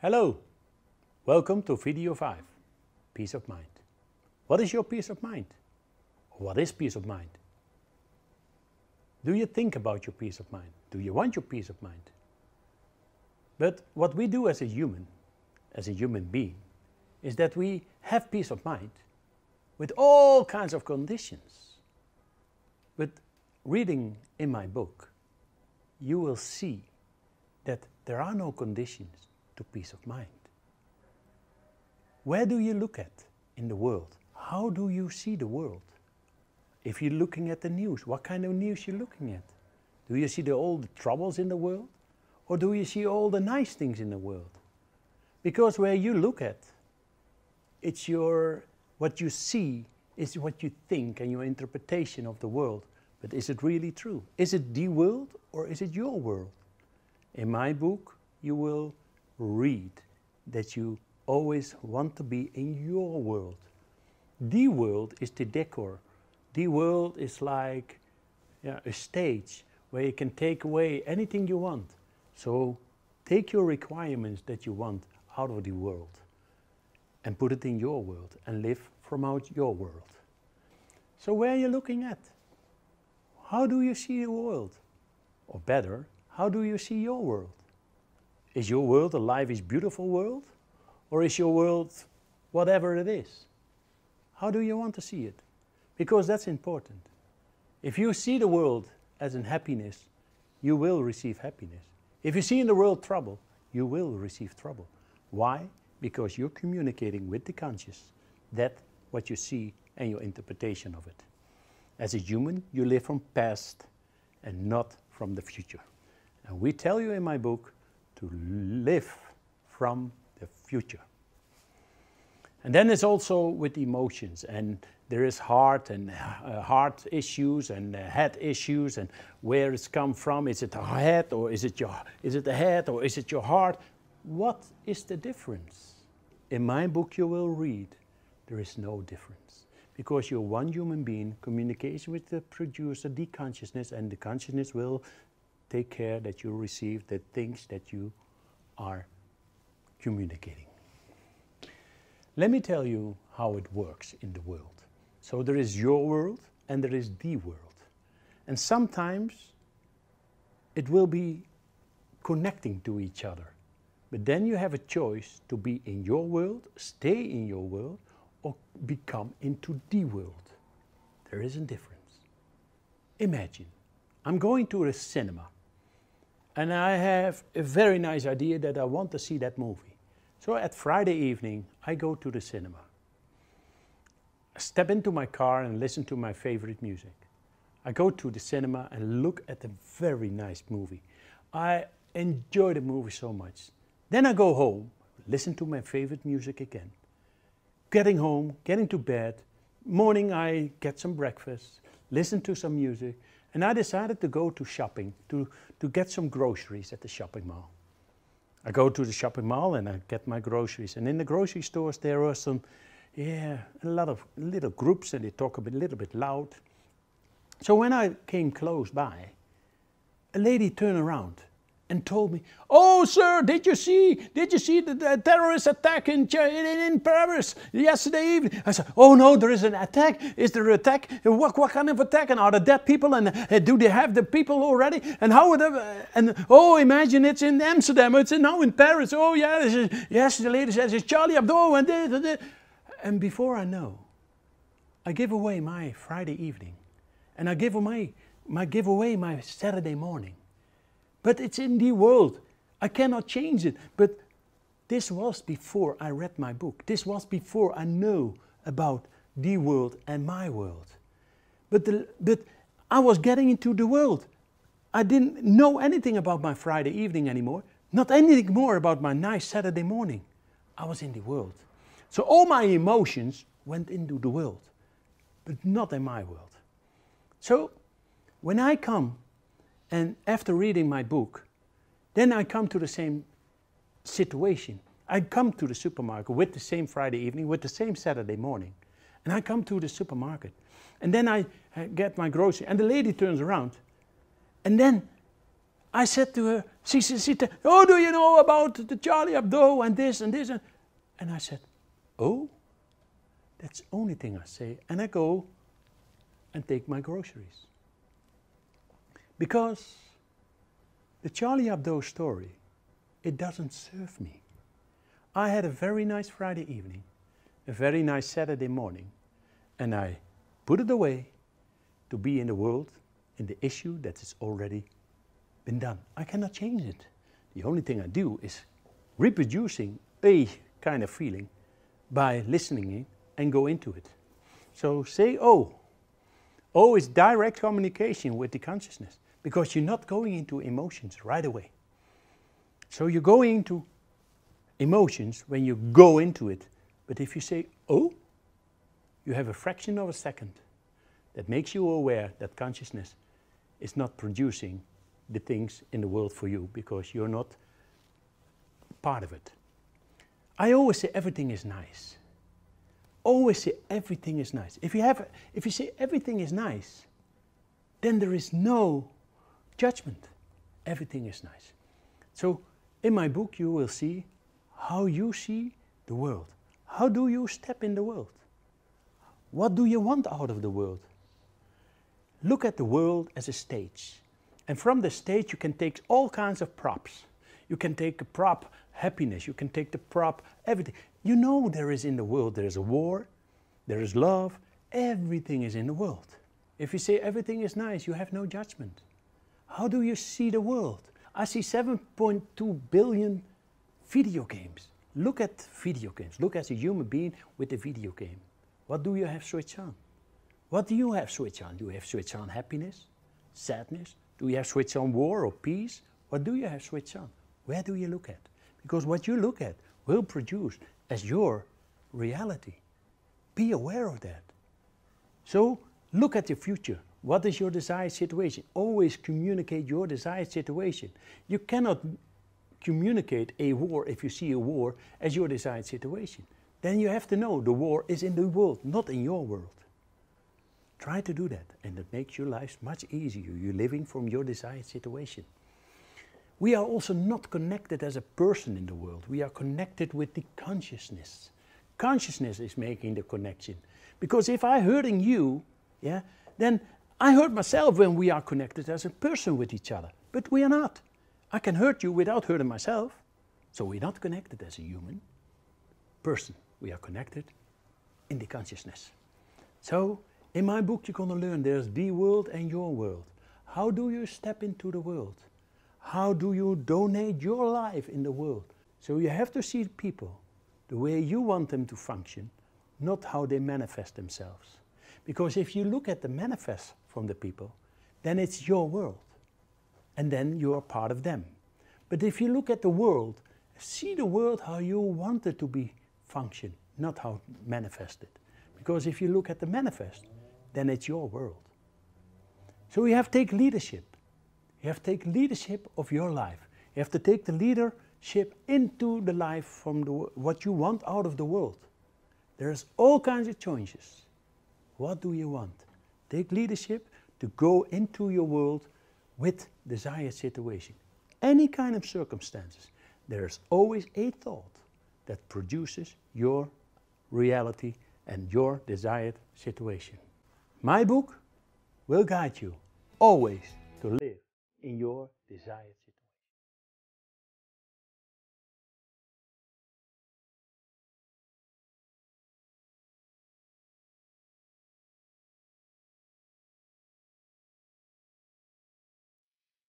Hello, welcome to video 5, Peace of Mind. What is your peace of mind? What is peace of mind? Do you think about your peace of mind? Do you want your peace of mind? But what we do as a human being, is that we have peace of mind with all kinds of conditions. But reading in my book, you will see that there are no conditions to peace of mind. Where do you look at in the world? How do you see the world? If you're looking at the news, what kind of news you're looking at? Do you see all the troubles in the world? Or do you see all the nice things in the world? Because where you look at, it's what you see is what you think and your interpretation of the world. But is it really true? Is it the world or is it your world? In my book, you will read that you always want to be in your world. The world is the decor. The world is like a stage where you can take away anything you want. So take your requirements that you want out of the world and put it in your world and live from out your world. So where are you looking at? How do you see the world? Or better, how do you see your world? Is your world a life is beautiful world? Or is your world whatever it is? How do you want to see it? Because that's important. If you see the world as in happiness, you will receive happiness. If you see in the world trouble, you will receive trouble. Why? Because you're communicating with the conscious, that what you see and your interpretation of it. As a human, you live from past and not from the future. And we tell you in my book to live from the future. And then it's also with emotions, and there is heart and heart issues and head issues, and where it's come from. Is it the head or is it the head or is it your heart? What is the difference? In my book you will read there is no difference, because you're one human being, communication with the producer, the consciousness, and the consciousness will take care that you receive the things that you are communicating. Let me tell you how it works in the world. So there is your world and there is the world. And sometimes it will be connecting to each other. But then you have a choice to be in your world, stay in your world, or become into the world. There is a difference. Imagine, I'm going to a cinema and I have a very nice idea that I want to see that movie. So at Friday evening, I go to the cinema. I step into my car and listen to my favorite music. I go to the cinema and look at a very nice movie. I enjoy the movie so much. Then I go home, listen to my favorite music again. Getting home, getting to bed, morning I get some breakfast, listen to some music, and I decided to go to shopping, to get some groceries at the shopping mall. I go to the shopping mall and I get my groceries, and in the grocery stores there are some, a lot of little groups, and they talk a little bit loud. So when I came close by, a lady turned around and told me, "Oh sir, did you see the terrorist attack in Paris yesterday evening?" I said, "Oh no, there is an attack. Is there an attack? What kind of attack? And are there dead people? And do they have the people already? And how would and oh, imagine it's in Amsterdam, it's now in Paris. Oh yeah, yes, the lady says it's Charlie Hebdo and this. And before I know, I give away my Friday evening, and I give away my Saturday morning. But it's in the world. I cannot change it. But this was before I read my book. This was before I knew about the world and my world. But I was getting into the world. I didn't know anything about my Friday evening anymore. Not anything more about my nice Saturday morning. I was in the world. So all my emotions went into the world, but not in my world. So when I come, and after reading my book, then I come to the same situation. I come to the supermarket with the same Friday evening, with the same Saturday morning. And I come to the supermarket. And then I get my grocery, and the lady turns around. And then I said to her, she said, oh, do you know about the Charlie Hebdo and this and this? And I said, oh, that's the only thing I say. And I go and take my groceries. Because the Charlie Hebdo story, it doesn't serve me. I had a very nice Friday evening, a very nice Saturday morning, and I put it away to be in the world, in the issue that is already been done. I cannot change it. The only thing I do is reproducing a kind of feeling by listening in and go into it. So say O. O is direct communication with the consciousness, because you're not going into emotions right away. So you're going into emotions when you go into it. But if you say O, you have a fraction of a second that makes you aware that consciousness is not producing the things in the world for you, because you're not part of it. I always say everything is nice. Always say everything is nice. If you say everything is nice, then there is no judgment. Everything is nice. So in my book you will see how you see the world. How do you step in the world? What do you want out of the world? Look at the world as a stage. And from the stage you can take all kinds of props. You can take a prop happiness, you can take the prop everything. You know there is in the world, there is a war, there is love, everything is in the world. If you say everything is nice, you have no judgment. How do you see the world? I see 7.2 billion video games. Look at video games. Look as a human being with a video game. What do you have switched on? What do you have switched on? Do you have switched on happiness, sadness? Do you have switched on war or peace? What do you have switched on? Where do you look at? Because what you look at will produce as your reality. Be aware of that. So look at your future. What is your desired situation? Always communicate your desired situation. You cannot communicate a war if you see a war as your desired situation. Then you have to know the war is in the world, not in your world. Try to do that, and it makes your life much easier. You're living from your desired situation. We are also not connected as a person in the world. We are connected with the consciousness. Consciousness is making the connection. Because if I'm hurting you, yeah, then I hurt myself when we are connected as a person with each other. But we are not. I can hurt you without hurting myself. So we're not connected as a human person. We are connected in the consciousness. So in my book you're going to learn there's the world and your world. How do you step into the world? How do you donate your life in the world? So you have to see people the way you want them to function, not how they manifest themselves. Because if you look at the manifest from the people, then it's your world. And then you are part of them. But if you look at the world, see the world how you want it to be function, not how manifested. Because if you look at the manifest, then it's your world. So you have to take leadership. You have to take leadership of your life. You have to take the leadership into the life from what you want out of the world. There's all kinds of choices. What do you want? Take leadership to go into your world with desired situation. Any kind of circumstances. There's always a thought that produces your reality and your desired situation. My book will guide you always to live in your desired situation.